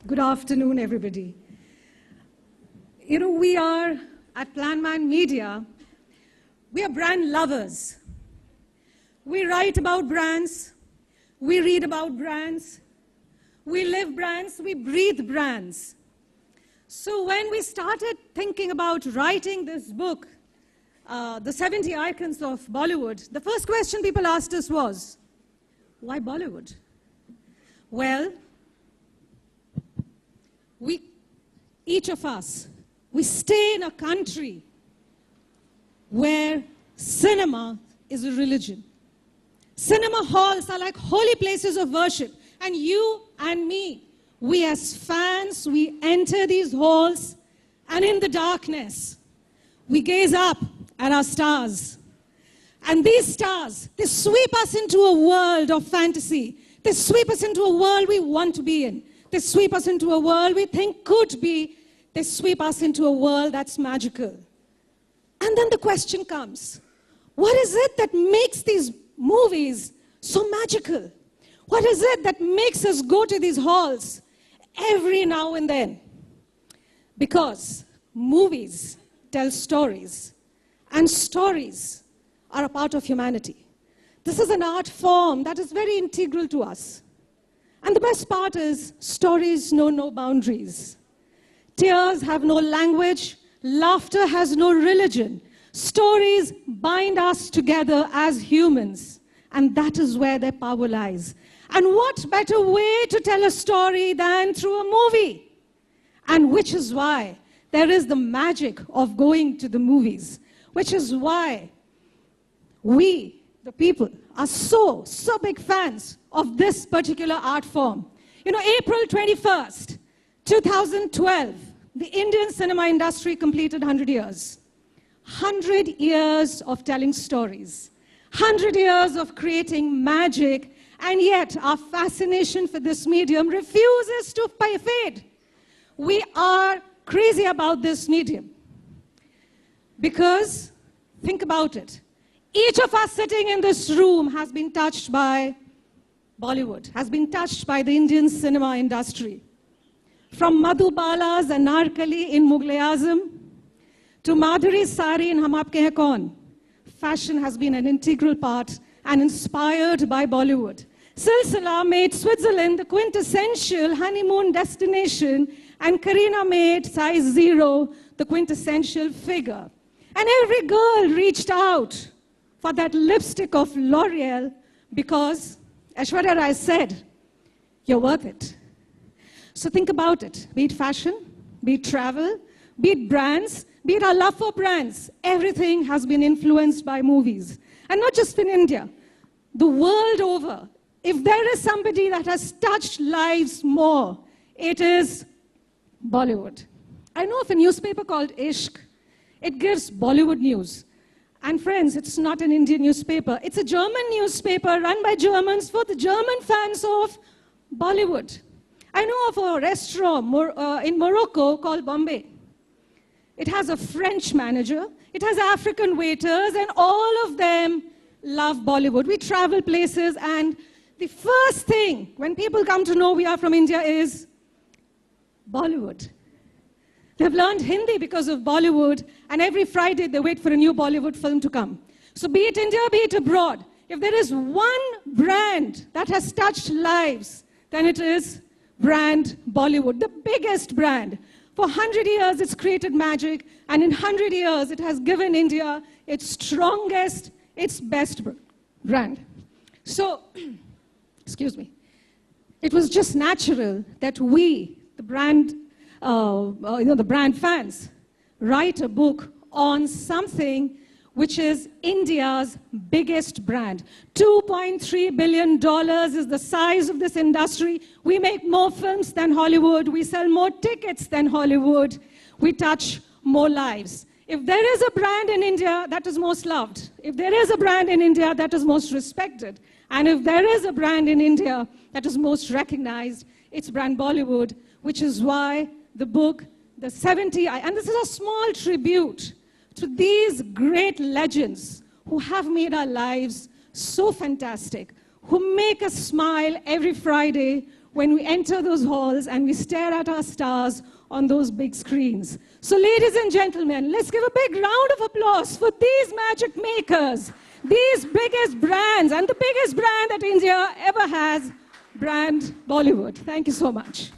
Good afternoon, everybody. You know, we are at Planman Media, we are brand lovers. We write about brands, we read about brands, we live brands, we breathe brands. So when we started thinking about writing this book, The 70 Icons of Bollywood, the first question people asked us was, why Bollywood? Well, each of us, we stay in a country where cinema is a religion. Cinema halls are like holy places of worship. And you and me, we as fans, we enter these halls, and in the darkness, we gaze up at our stars. And these stars, they sweep us into a world of fantasy. They sweep us into a world we want to be in. They sweep us into a world we think could be. They sweep us into a world that's magical. And then the question comes, what is it that makes these movies so magical? What is it that makes us go to these halls every now and then? Because movies tell stories, and stories are a part of humanity. This is an art form that is very integral to us. And the best part is, stories know no boundaries. Tears have no language. Laughter has no religion. Stories bind us together as humans. And that is where their power lies. And what better way to tell a story than through a movie? And which is why there is the magic of going to the movies. Which is why we, the people, are so big fans of this particular art form. You know, April 21st, 2012, the Indian cinema industry completed 100 years. 100 years of telling stories. 100 years of creating magic, and yet our fascination for this medium refuses to fade. We are crazy about this medium. Because, think about it, each of us sitting in this room has been touched by Bollywood, has been touched by the Indian cinema industry. From Madhubala's Anarkali in Mughal-e-Azam to Madhuri's Sari in Hum Aapke Hain Kaun, fashion has been an integral part and inspired by Bollywood. Silsila made Switzerland the quintessential honeymoon destination, and Kareena made Size Zero the quintessential figure. And every girl reached out for that lipstick of L'Oreal because Aishwarya Rai said, you're worth it. So think about it. Be it fashion, be it travel, be it brands, be it our love for brands. Everything has been influenced by movies. And not just in India. The world over, if there is somebody that has touched lives more, it is Bollywood. I know of a newspaper called Ishq. It gives Bollywood news. And friends, it's not an Indian newspaper. It's a German newspaper run by Germans for the German fans of Bollywood. I know of a restaurant in Morocco called Bombay. It has a French manager. It has African waiters, and all of them love Bollywood. We travel places, and the first thing when people come to know we are from India is Bollywood. They've learned Hindi because of Bollywood, and every Friday they wait for a new Bollywood film to come. So be it India, be it abroad, if there is one brand that has touched lives, then it is brand Bollywood, the biggest brand. For 100 years it's created magic, and in 100 years it has given India its strongest, its best brand. So, excuse me, it was just natural that we, the brand the brand fans, write a book on something which is India's biggest brand. $2.3 billion is the size of this industry. We make more films than Hollywood. We sell more tickets than Hollywood. We touch more lives. If there is a brand in India that is most loved, if there is a brand in India that is most respected, and if there is a brand in India that is most recognized, it's brand Bollywood, which is why the book, The 70, and this is a small tribute to these great legends who have made our lives so fantastic, who make us smile every Friday when we enter those halls and we stare at our stars on those big screens. So ladies and gentlemen, let's give a big round of applause for these magic makers, these biggest brands, and the biggest brand that India ever has, brand Bollywood. Thank you so much.